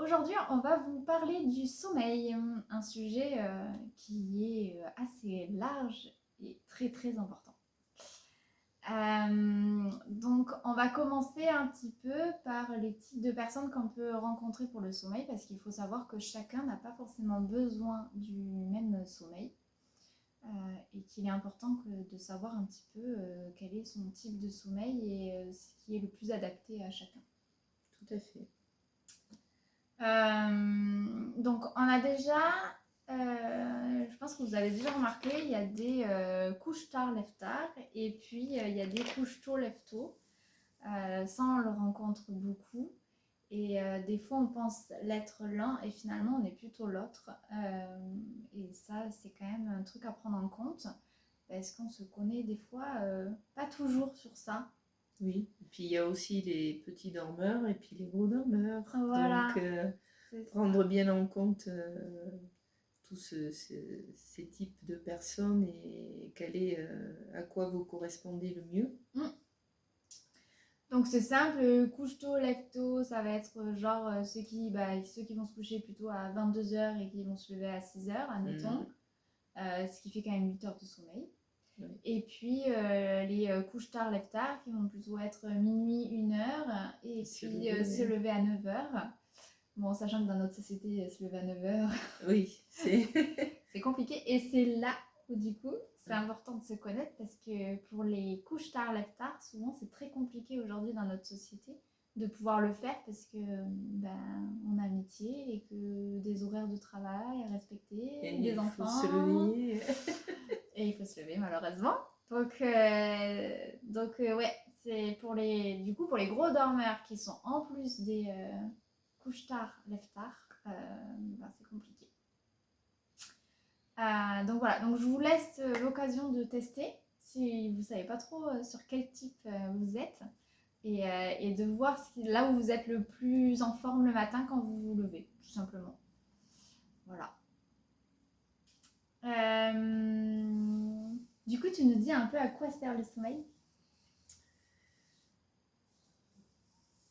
Aujourd'hui, on va vous parler du sommeil, un sujet qui est assez large et très très important. Donc, on va commencer un petit peu par les types de personnes qu'on peut rencontrer pour le sommeil, parce qu'il faut savoir que chacun n'a pas forcément besoin du même sommeil, et qu'il est important de savoir un petit peu quel est son type de sommeil et ce qui est le plus adapté à chacun. Tout à fait. Donc on a déjà, je pense que vous avez déjà remarqué, il y a des couches tard, lève tard, et puis il y a des couches tôt, lève tôt. Ça, on le rencontre beaucoup. Et des fois, on pense l'être l'un et finalement, on est plutôt l'autre. Et ça, c'est quand même un truc à prendre en compte parce qu'on se connaît des fois pas toujours sur ça. Oui, et puis il y a aussi les petits dormeurs et puis les gros dormeurs. Voilà, Donc, c'est prendre ça. bien en compte tous ces types de personnes et à quoi vous correspondez le mieux. Donc c'est simple, couche tôt, lève tôt, ça va être genre ceux qui vont se coucher plutôt à 22h et qui vont se lever à 6h, admettons. Ce qui fait quand même 8 heures de sommeil. Oui. Et puis les couches tard, lève tard, qui vont plutôt être minuit, 1h, et puis se lever à 9h. Bon, sachant que dans notre société, se lever à 9h, Oui, c'est compliqué. Et c'est là où du coup, c'est important de se connaître parce que pour les couches tard, lève tard, souvent c'est très compliqué aujourd'hui dans notre société de pouvoir le faire parce que on a un métier et que des horaires de travail à respecter, et des il enfants. faut se lever. Et il faut se lever malheureusement. Donc ouais, c'est pour les gros dormeurs qui sont en plus des couches tard, lève tard, c'est compliqué. Donc voilà, donc je vous laisse l'occasion de tester si vous savez pas trop sur quel type vous êtes et de voir là où vous êtes le plus en forme le matin quand vous vous levez, tout simplement. Voilà. Du coup, tu nous dis un peu à quoi sert le sommeil?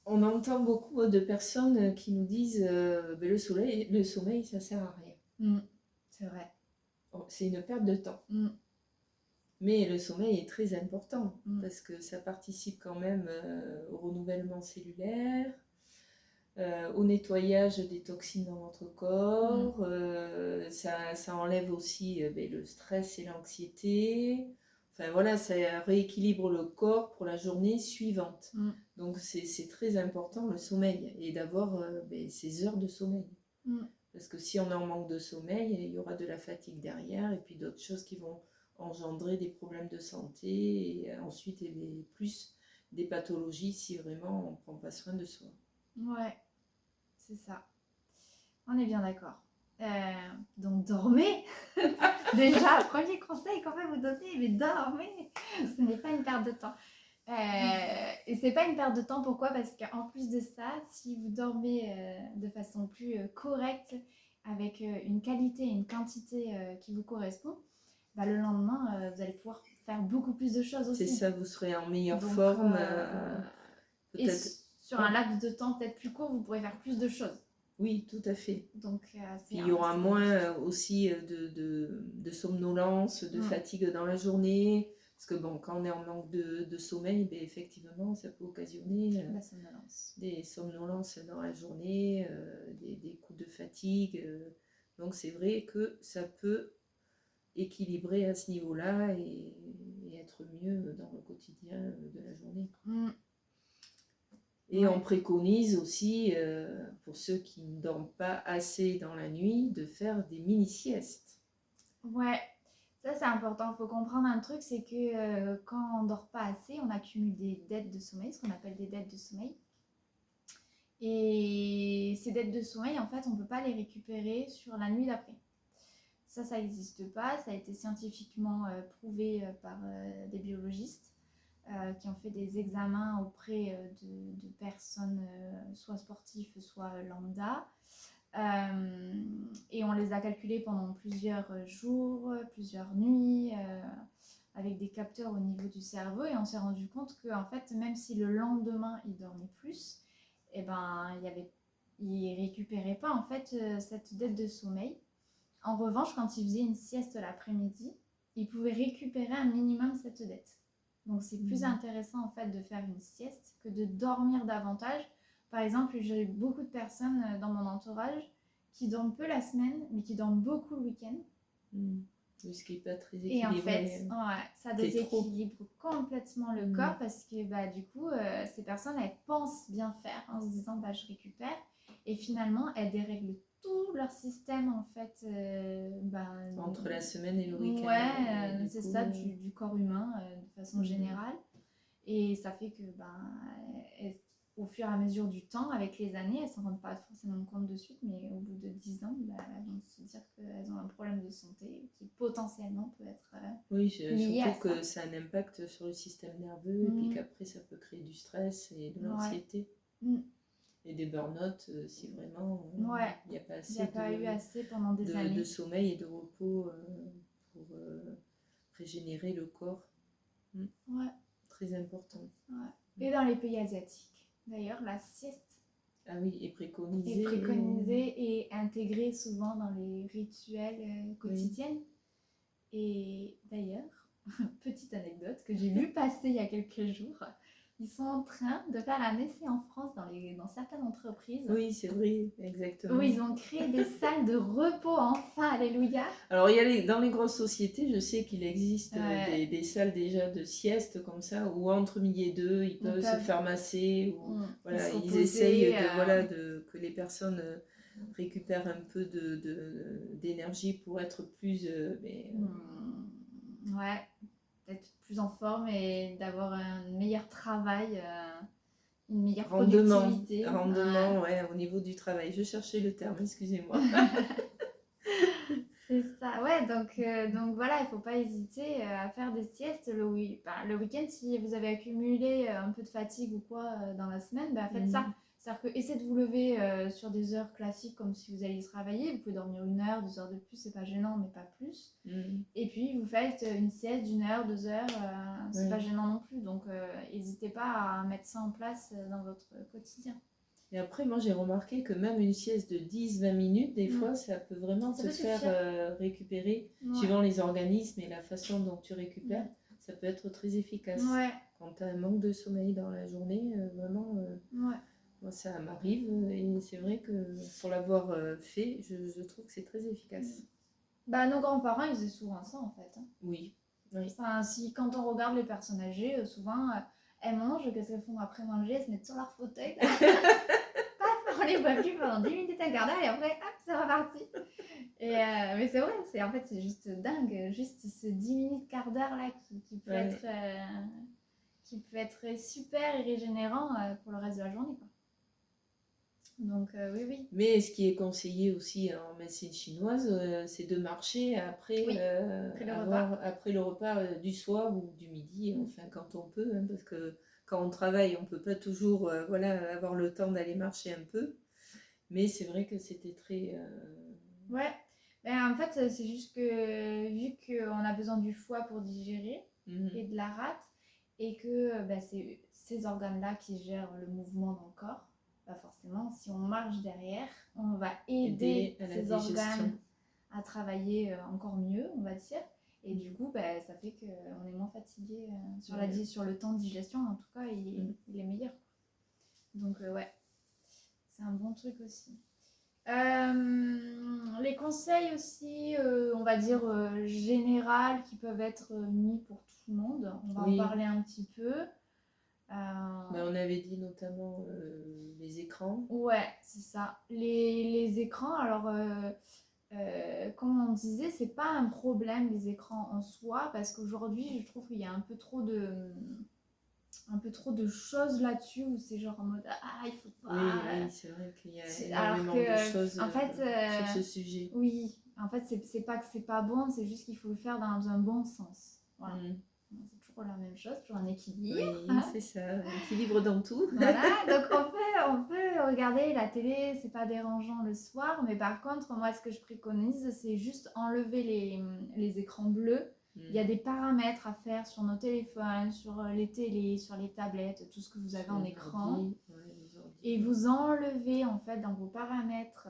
On entend beaucoup de personnes qui nous disent le sommeil, ça sert à rien. C'est vrai. C'est une perte de temps. Mais le sommeil est très important parce que ça participe quand même au renouvellement cellulaire, au nettoyage des toxines dans notre corps. Ça enlève aussi le stress et l'anxiété. Enfin voilà, ça rééquilibre le corps pour la journée suivante. Donc c'est très important le sommeil et d'avoir ces heures de sommeil. Parce que si on est en manque de sommeil, il y aura de la fatigue derrière et puis d'autres choses qui vont engendrer des problèmes de santé et ensuite plus des pathologies si vraiment on ne prend pas soin de soi. Ouais, c'est ça. On est bien d'accord. Donc dormez. Déjà, premier conseil qu'on va vous donner, mais dormez. Ce n'est pas une perte de temps. Et c'est pas une perte de temps, pourquoi? Parce qu'en plus de ça, si vous dormez de façon plus correcte, avec une qualité et une quantité qui vous correspond, le lendemain, vous allez pouvoir faire beaucoup plus de choses aussi. C'est ça, vous serez en meilleure forme. Peut-être. Et sur un laps de temps peut-être plus court, vous pourrez faire plus de choses. Oui, tout à fait. Donc, il y aura moins aussi de somnolence, de fatigue dans la journée. Parce que bon, quand on est en manque de sommeil, effectivement, ça peut occasionner des somnolences dans la journée, des coups de fatigue. Donc c'est vrai que ça peut équilibrer à ce niveau-là et être mieux dans le quotidien de la journée. Et on préconise aussi, pour ceux qui ne dorment pas assez dans la nuit, de faire des mini-siestes. Ouais, ça c'est important. Il faut comprendre un truc, c'est que quand on ne dort pas assez, on accumule des dettes de sommeil, ce qu'on appelle des dettes de sommeil. Et ces dettes de sommeil, en fait, on ne peut pas les récupérer sur la nuit d'après. Ça n'existe pas. Ça a été scientifiquement prouvé par des biologistes qui ont fait des examens auprès de personnes soit sportives, soit lambda. Et on les a calculés pendant plusieurs jours, plusieurs nuits, avec des capteurs au niveau du cerveau, et on s'est rendu compte que en fait, même si le lendemain ils dormaient plus, il y avait il récupérait pas en fait cette dette de sommeil. En revanche, quand il faisait une sieste l'après-midi, il pouvait récupérer un minimum cette dette. Donc c'est plus intéressant en fait de faire une sieste que de dormir davantage. Par exemple, j'ai beaucoup de personnes dans mon entourage qui dorment peu la semaine, mais qui dorment beaucoup le week-end. Ce qui n'est pas très Et équilibré. en fait, ça déséquilibre complètement le corps parce que du coup, ces personnes, elles pensent bien faire en se disant je récupère. Et finalement, elles dérèglent tout leur système en fait. Entre la semaine et le week-end. Ouais, c'est ça, du corps humain de façon générale. Et ça fait que au fur et à mesure du temps, avec les années, elles ne s'en rendent pas forcément compte de suite, mais au bout de 10 ans, elles vont se dire qu'elles ont un problème de santé qui potentiellement peut être lié surtout à que ça a un impact sur le système nerveux et puis qu'après ça peut créer du stress et de l'anxiété. Et des burn-out si vraiment il n'y a pas assez, pendant des années. de sommeil et de repos pour régénérer le corps. Très important. Et dans les pays asiatiques, d'ailleurs, la sieste est préconisée. Et intégrée souvent dans les rituels quotidiens. Et d'ailleurs, petite anecdote que j'ai vue passer il y a quelques jours, ils sont en train de faire un essai en France dans certaines entreprises. Oui, c'est vrai, exactement. Où ils ont créé des salles de repos, enfin, alléluia. Alors, dans les grosses sociétés, je sais qu'il existe des salles déjà de sieste comme ça, où entre midi et deux, ils peuvent se faire masser. Ils essayent que les personnes récupèrent un peu d'énergie pour être plus... d'être plus en forme et d'avoir un meilleur travail, une meilleure productivité. Rendement, au niveau du travail. Je cherchais le terme, excusez-moi. C'est ça, donc voilà, il ne faut pas hésiter à faire des siestes le week-end. Si vous avez accumulé un peu de fatigue ou quoi dans la semaine, faites ça. C'est-à-dire que essayez de vous lever sur des heures classiques comme si vous alliez travailler. Vous pouvez dormir 1 heure, 2 heures de plus, c'est pas gênant, mais pas plus. Et puis vous faites une sieste d'1 heure, 2 heures, c'est pas gênant non plus. Donc n'hésitez pas à mettre ça en place dans votre quotidien. Et après, moi, j'ai remarqué que même une sieste de 10-20 minutes, des fois, ça peut vraiment te faire récupérer, suivant les organismes et la façon dont tu récupères. Ça peut être très efficace. Quand tu as un manque de sommeil dans la journée, vraiment, moi, ça m'arrive. Et c'est vrai que pour l'avoir fait, je trouve que c'est très efficace. Nos grands-parents, ils faisaient souvent ça, en fait. Oui. Enfin, quand on regarde les personnes âgées, souvent... elles mangent, qu'est-ce qu'elles font après manger? Elles se mettent sur leur fauteuil. On les voit plus pendant 10 minutes, un quart d'heure, et après, hop, c'est reparti. Mais c'est vrai, en fait, c'est juste dingue. Juste ce 10 minutes, quart d'heure là qui peut être super et régénérant pour le reste de la journée, quoi. Donc, oui. Mais ce qui est conseillé aussi en médecine chinoise, c'est de marcher après le repas du soir ou du midi, enfin quand on peut, parce que quand on travaille, on ne peut pas toujours avoir le temps d'aller marcher un peu. Mais c'est vrai que c'était très... en fait, c'est juste que vu qu'on a besoin du foie pour digérer et de la rate, et que c'est ces organes-là qui gèrent le mouvement dans le corps, forcément, si on marche derrière, on va aider ces organes à travailler encore mieux, on va dire. Et du coup, ça fait qu'on est moins fatigué sur le temps de digestion. En tout cas, il est meilleur. Donc, c'est un bon truc aussi. Les conseils aussi, on va dire général, qui peuvent être mis pour tout le monde. On va en parler un petit peu. On avait dit notamment les écrans. Ouais, c'est ça. Les écrans, alors, comme on disait, c'est pas un problème les écrans en soi, parce qu'aujourd'hui, je trouve qu'il y a un peu trop de choses là-dessus où c'est genre en mode il faut pas. Oui, c'est vrai qu'il y a énormément de choses en fait, sur ce sujet. Oui, en fait, c'est pas que c'est pas bon, c'est juste qu'il faut le faire dans un bon sens. Voilà. C'est toujours la même chose, toujours un équilibre. Oui, c'est ça, un équilibre dans tout. Voilà, donc on peut regarder la télé, c'est pas dérangeant le soir, mais par contre, moi, ce que je préconise, c'est juste enlever les écrans bleus. Il y a des paramètres à faire sur nos téléphones, sur les télés, sur les tablettes, tout ce que vous avez en écran. Et vous enlevez en fait dans vos paramètres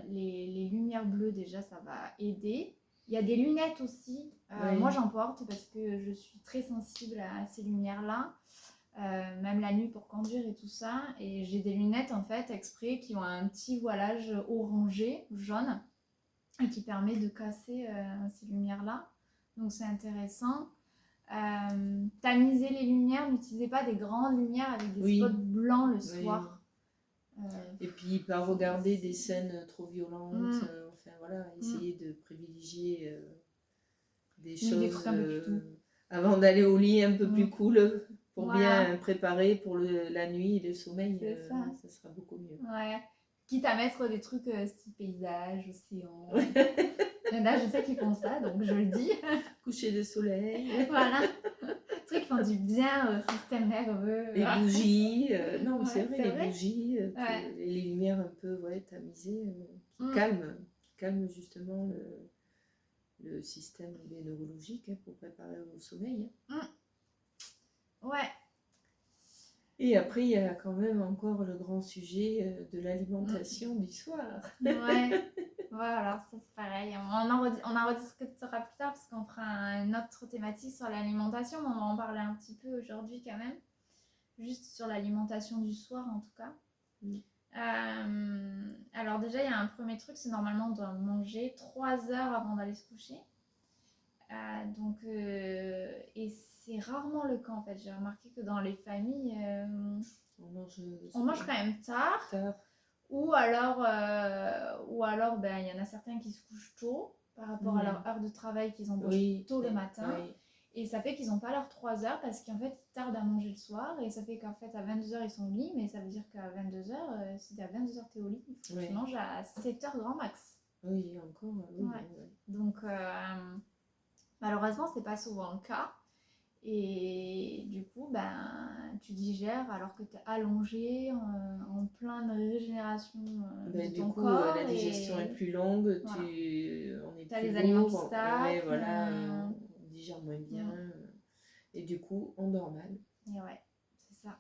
les lumières bleues, déjà ça va aider. Il y a des lunettes aussi. Oui. Moi j'en porte parce que je suis très sensible à ces lumières-là. Même la nuit pour conduire et tout ça. Et j'ai des lunettes en fait exprès qui ont un petit voilage orangé, jaune, et qui permet de casser ces lumières-là. Donc c'est intéressant. Tamiser les lumières, n'utilisez pas des grandes lumières avec des spots blancs le soir. Et puis pas regarder des scènes trop violentes, enfin voilà, essayer de privilégier des choses avant d'aller au lit un peu plus cool pour bien préparer pour la nuit et le sommeil, ça sera beaucoup mieux. Ouais. Quitte à mettre des trucs style paysage, océan. Il y en a, je sais qu'ils font ça, donc je le dis. Coucher de soleil. Voilà. Trucs qui font du bien au système nerveux. Les bougies. Non, c'est vrai, les bougies. Les lumières un peu tamisées qui calment justement le système neurologique pour préparer au sommeil. Ouais. Et après, il y a quand même encore le grand sujet de l'alimentation du soir. Ouais. Voilà, ça c'est pareil. On en rediscutera plus tard parce qu'on fera une autre thématique sur l'alimentation. On va en parler un petit peu aujourd'hui quand même. Juste sur l'alimentation du soir en tout cas. Alors déjà, il y a un premier truc, c'est normalement on doit manger 3 heures avant d'aller se coucher. Et c'est rarement le cas en fait. J'ai remarqué que dans les familles, on mange quand même tard. Ou alors, il y en a certains qui se couchent tôt par rapport à leur heure de travail qu'ils embauchent tôt le matin. Et ça fait qu'ils n'ont pas leurs 3 heures parce qu'en fait, ils tardent à manger le soir. Et ça fait qu'en fait, à 22h, ils sont au lit. Mais ça veut dire qu'à 22h, si à 22h, tu es au lit, il faut que tu manges à 7h grand max. Oui, encore. Donc, malheureusement, c'est pas souvent le cas. Et du coup, tu digères alors que tu es allongé en pleine régénération de ton corps. La digestion est plus longue, on est plus les aliments qui stagnent. On digère moins bien. Et du coup, on dort mal. Et ouais, c'est ça.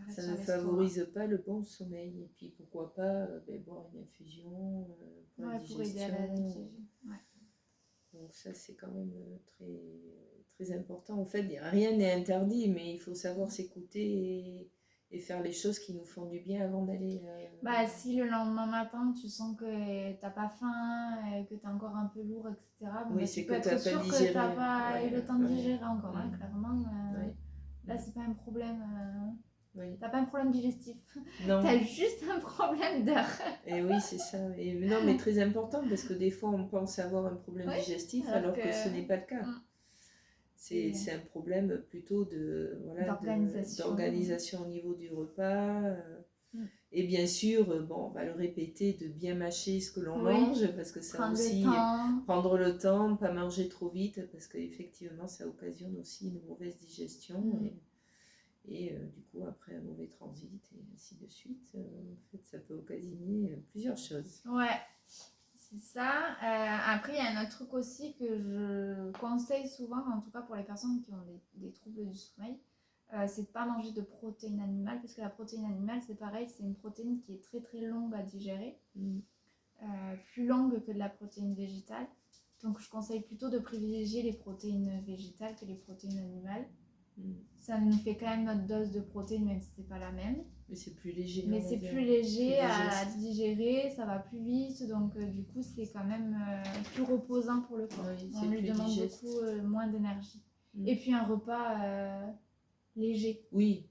Ça ne favorise pas le bon sommeil. Et puis, pourquoi pas boire une infusion pour la digestion. Pour aider à la digestion. Donc ça, c'est quand même très, très important. En fait, rien n'est interdit, mais il faut savoir s'écouter et faire les choses qui nous font du bien avant d'aller... Si le lendemain matin, tu sens que tu n'as pas faim, que tu es encore un peu lourd, etc. C'est tu peux être sûr que tu n'as pas eu le temps de digérer encore, clairement. Là, c'est pas un problème... T'as pas un problème digestif. Non. T'as juste un problème d'heure. Et oui, c'est ça. Non, mais très important parce que des fois, on pense avoir un problème digestif alors que ce n'est pas le cas. C'est un problème plutôt d'organisation au niveau du repas. Et bien sûr, on va le répéter, de bien mâcher ce que l'on mange parce que ça aussi, prendre le temps, pas manger trop vite parce qu'effectivement, ça occasionne aussi une mauvaise digestion. Et du coup, après un mauvais transit et ainsi de suite, en fait, ça peut occasionner plusieurs choses. Ouais, c'est ça. Après, il y a un autre truc aussi que je conseille souvent, en tout cas pour les personnes qui ont des troubles du sommeil, c'est de ne pas manger de protéines animales, parce que la protéine animale, c'est pareil, c'est une protéine qui est très très longue à digérer, plus longue que de la protéine végétale. Donc, je conseille plutôt de privilégier les protéines végétales que les protéines animales. Ça nous fait quand même notre dose de protéines, même si c'est pas la même. Mais c'est plus léger. Mais c'est plus léger à digérer, ça va plus vite, donc du coup c'est quand même plus reposant pour le corps. On lui demande beaucoup moins d'énergie. Et puis un repas léger. Oui,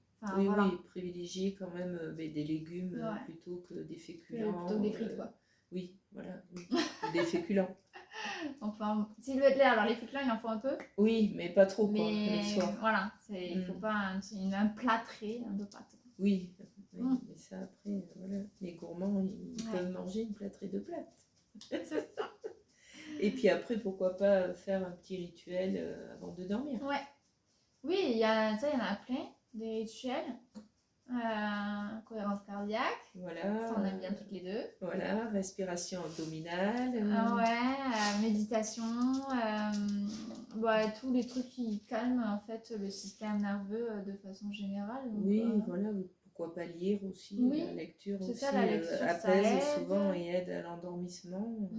privilégier quand même des légumes plutôt que des féculents. Plutôt que des frites, quoi. Oui, voilà, des féculents. Enfin, s'il veut être l'air, alors les féculents il en faut un peu. Oui, mais pas trop quoi, le soir. Voilà, il ne faut pas un plâtré de pâtes. Oui, mais ça après, les gourmands ils peuvent manger une plâtrée de pâtes. C'est ça. Et puis après, pourquoi pas faire un petit rituel avant de dormir. Ouais. Oui, il y en a plein, des rituels. Cohérence cardiaque. Voilà. Ça, on aime bien toutes les deux. Voilà, respiration abdominale. Méditation. Tous les trucs qui calment en fait le système nerveux de façon générale. Donc, voilà, pourquoi pas lire aussi. Oui, La lecture c'est aussi ça, la lecture, ça apaise aide. souvent et aide à l'endormissement.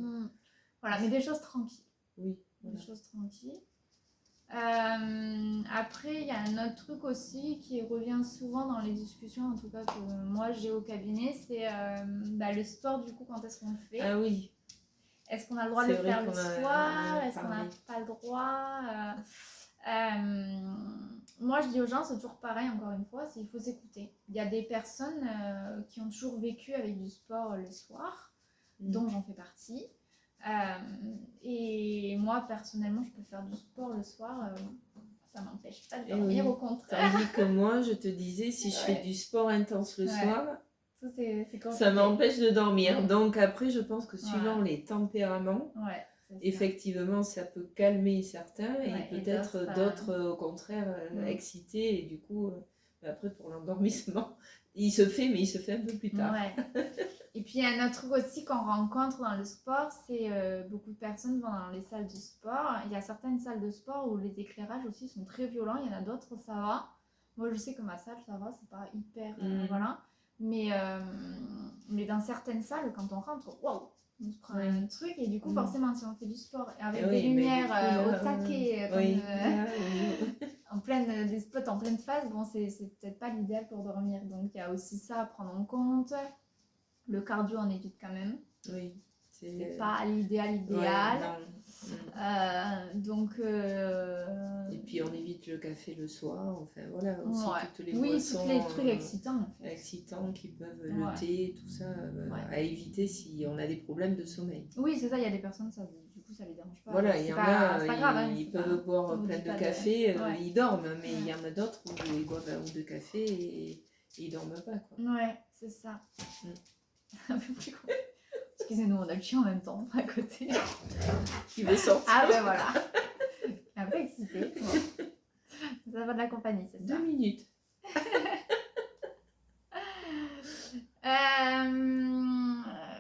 Voilà, mais des choses tranquilles. Oui, voilà. Des choses tranquilles. Après, il y a un autre truc aussi qui revient souvent dans les discussions, en tout cas que moi j'ai au cabinet, c'est le sport, du coup, quand est-ce qu'on le fait? Ah oui. Est-ce qu'on a le droit de le faire le soir? Est-ce qu'on n'a pas le droit? Moi, je dis aux gens, c'est toujours pareil, encore une fois, il faut s'écouter. Il y a des personnes qui ont toujours vécu avec du sport le soir, dont j'en fais partie. Et moi, personnellement, je peux faire du sport le soir. Ça m'empêche pas de dormir, au contraire. Tandis que moi, je te disais, si je fais du sport intense le soir, ça m'empêche de dormir. Donc après, je pense que suivant les tempéraments, effectivement, ça peut calmer certains et peut-être d'autres, au contraire, excités. Et du coup, après, pour l'endormissement, il se fait, mais il se fait un peu plus tard. Et puis, il y a un autre truc aussi qu'on rencontre dans le sport, c'est beaucoup de personnes vont dans les salles de sport. Il y a certaines salles de sport où les éclairages aussi sont très violents. Il y en a d'autres, ça va. Moi, je sais que ma salle, ça va, c'est pas hyper... voilà. Mais dans certaines salles, quand on rentre, waouh, on se prend un truc. Et du coup, forcément, si on fait du sport avec des lumières au taquet, des spots en pleine phase, bon, c'est peut-être pas l'idéal pour dormir. Donc, il y a aussi ça à prendre en compte. Le cardio, on évite quand même. Oui. C'est pas l'idéal. Donc. Et puis on évite le café le soir. Enfin voilà, aussi toutes les boissons. Oui, tous les trucs excitants. En fait. Excitants qui peuvent le thé, tout ça, à éviter si on a des problèmes de sommeil. Oui, c'est ça. Il y a des personnes, ça, du coup, ça les dérange pas. Voilà, il y en a, c'est pas grave, ils peuvent boire plein de café, ils dorment, mais il y en a d'autres où ils boivent un ou deux cafés et ils dorment pas, quoi. Ouais, c'est ça. Un peu plus con. Excusez-nous, on a le chien en même temps, à côté. Qui veut sortir. Ah ben voilà. Un peu excité. Bon. Ça va de la compagnie, c'est ça. 2 minutes.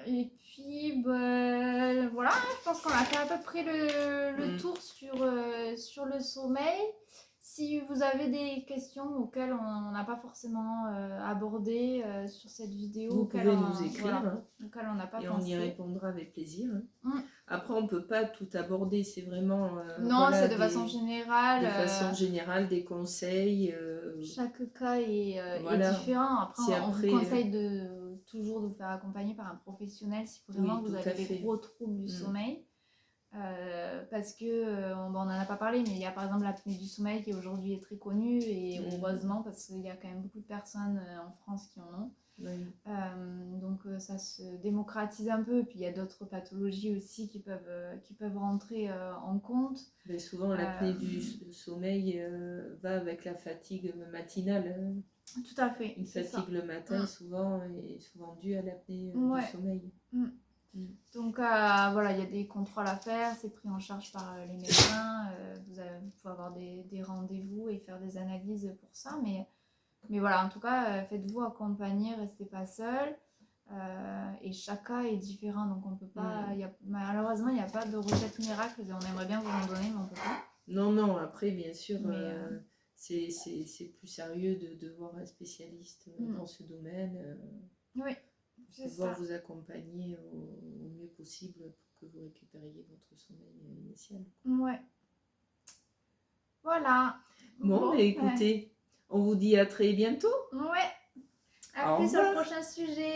Et puis, voilà, je pense qu'on a fait à peu près le tour sur le sommeil. Si vous avez des questions auxquelles on n'a pas forcément abordé sur cette vidéo, vous pouvez nous écrire, auxquelles on n'a pas et pensé. on y répondra avec plaisir. Après, on ne peut pas tout aborder, c'est vraiment... non, c'est de façon générale. De façon générale, des conseils. Chaque cas est différent. Après, on vous conseille toujours de vous faire accompagner par un professionnel si vraiment vous avez des gros troubles du sommeil. Parce que, on n'en a pas parlé, mais il y a par exemple l'apnée du sommeil qui aujourd'hui est très connue, et heureusement, parce qu'il y a quand même beaucoup de personnes en France qui en ont. Donc ça se démocratise un peu, et puis il y a d'autres pathologies aussi qui peuvent rentrer en compte. Mais souvent l'apnée du sommeil va avec la fatigue matinale. Tout à fait. Une fatigue le matin souvent est souvent due à l'apnée du sommeil. Donc voilà, il y a des contrôles à faire, c'est pris en charge par les médecins, vous pouvez avoir des rendez-vous et faire des analyses pour ça, mais voilà, en tout cas, faites-vous accompagner, restez pas seul, et chaque cas est différent, donc on peut pas, malheureusement il n'y a pas de recette miracle, on aimerait bien vous en donner, mais on peut pas. Non, après bien sûr, c'est plus sérieux de voir un spécialiste dans ce domaine. Oui. Pouvoir vous accompagner au mieux possible pour que vous récupériez votre sommeil initial. Ouais. Voilà. Bon, écoutez, on vous dit à très bientôt. Ouais. À plus sur le prochain sujet.